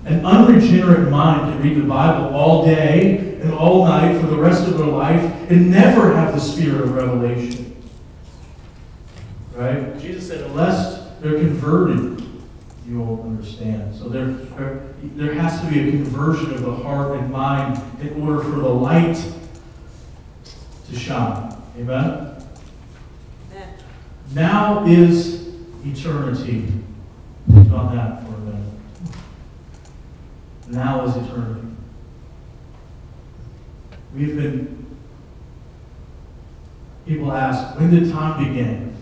An unregenerate mind can read the Bible all day and all night for the rest of their life and never have the spirit of revelation. Right? Jesus said, unless they're converted, you won't understand. So there has to be a conversion of the heart and mind in order for the light to shine. Amen? Amen. Now is eternity. Think on that for a minute. Now is eternity. People ask, when did time begin?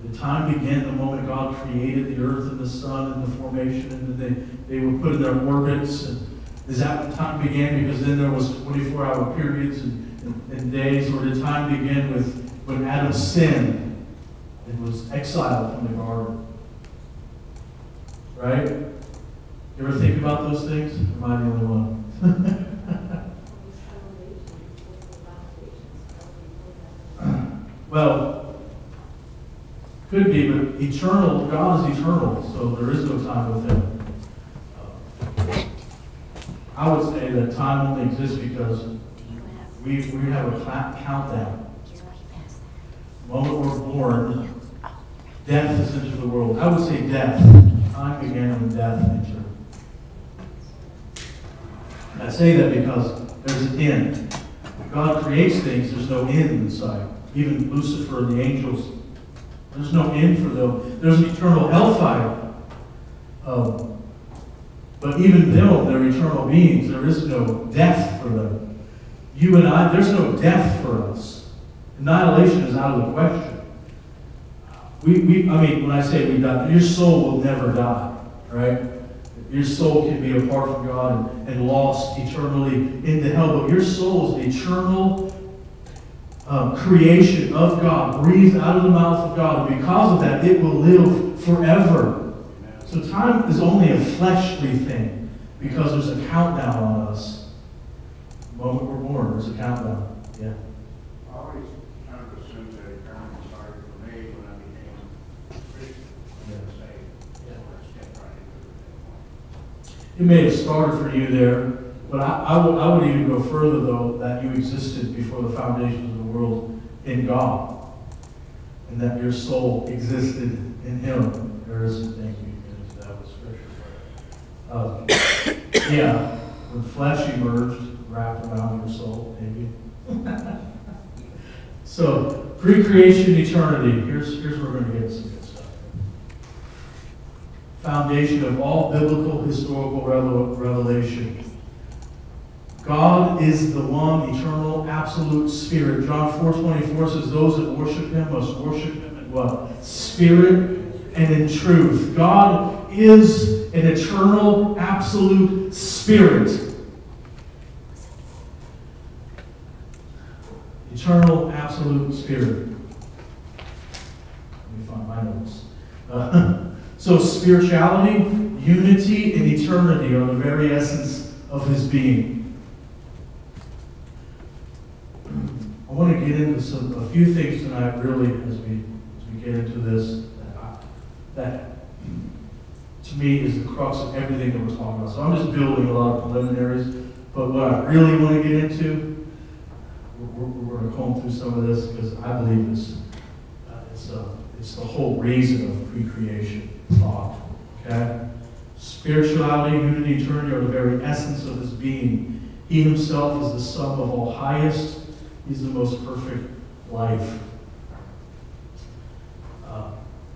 Did time begin the moment God created the earth and the sun and the formation, and then they were put in their orbits? And is that when time began? Because then there was 24-hour periods and days. Or did time begin with when Adam sinned and was exiled from the garden? Right? You ever think about those things? Or am I the only one? Well, could be, but eternal, God is eternal, so there is no time with Him. I would say that time only exists because we have a countdown. The moment we're born, death is into the world. I would say death. Time began when death entered. I say that because there's an end. When God creates things, there's no end in sight. Even Lucifer and the angels, there's no end for them. There's an eternal hellfire. But even them, they're eternal beings. There is no death for them. You and I, there's no death for us. Annihilation is out of the question. I mean, when I say we die, your soul will never die, right? Your soul can be apart from God and lost eternally into hell, but your soul is the eternal creation of God, breathed out of the mouth of God, and because of that, it will live forever. So time is only a fleshly thing because there's a countdown on us. The moment we're born, there's a countdown. Yeah. I always kind of assumed that eternity started for me when I became a Christian. It may have started for you there, but I would even go further, though, that you existed before the foundations of the world in God, and that your soul existed in Him. There is, thank you, that was scripture. Yeah, when flesh emerged, wrapped around your soul, maybe. So, pre-creation eternity. Here's where we're going to get some good stuff. Foundation of all biblical historical revelation. God is the one eternal, absolute Spirit. John 4:24 says, those that worship Him must worship Him in what? Spirit and in truth. God is an eternal, absolute Spirit. Eternal, absolute Spirit. Let me find my notes. So spirituality, unity, and eternity are the very essence of His being. I want to get into a few things tonight, really, as we get into this, that to me is the crux of everything that we're talking about. So I'm just building a lot of preliminaries, but what I really want to get into, we're going to comb through some of this because I believe it's the whole reason of pre-creation thought. Okay? Spirituality, unity, eternity are the very essence of His being. He Himself is the sum of all highest. He's the most perfect life.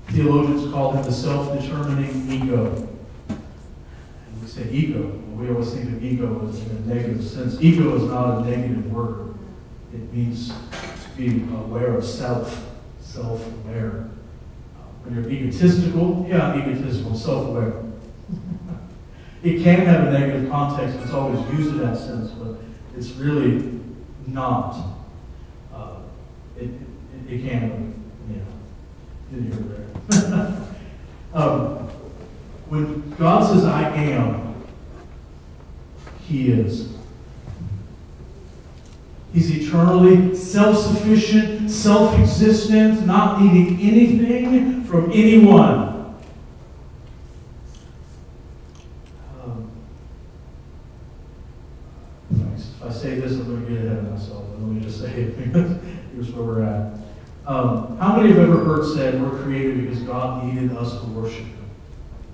Theologians call Him the self-determining ego. And we say ego. Well, we always think of ego as in a negative sense. Ego is not a negative word. It means to be aware of self, self-aware. When you're egotistical, yeah, I'm egotistical, self-aware. It can have a negative context. It's always used in that sense, but it's really not. It can, didn't hear there. When God says, I am, He is. He's eternally self-sufficient, self-existent, not needing anything from anyone. If I say this, I'm going to get ahead of myself. But let me just say it because here's where we're at. How many have ever heard said we're created because God needed us to worship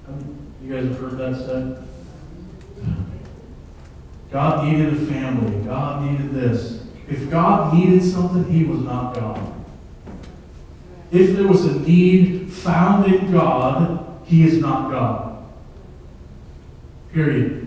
Him? You guys have heard that said? God needed a family. God needed this. If God needed something, He was not God. If there was a need found in God, He is not God. Period.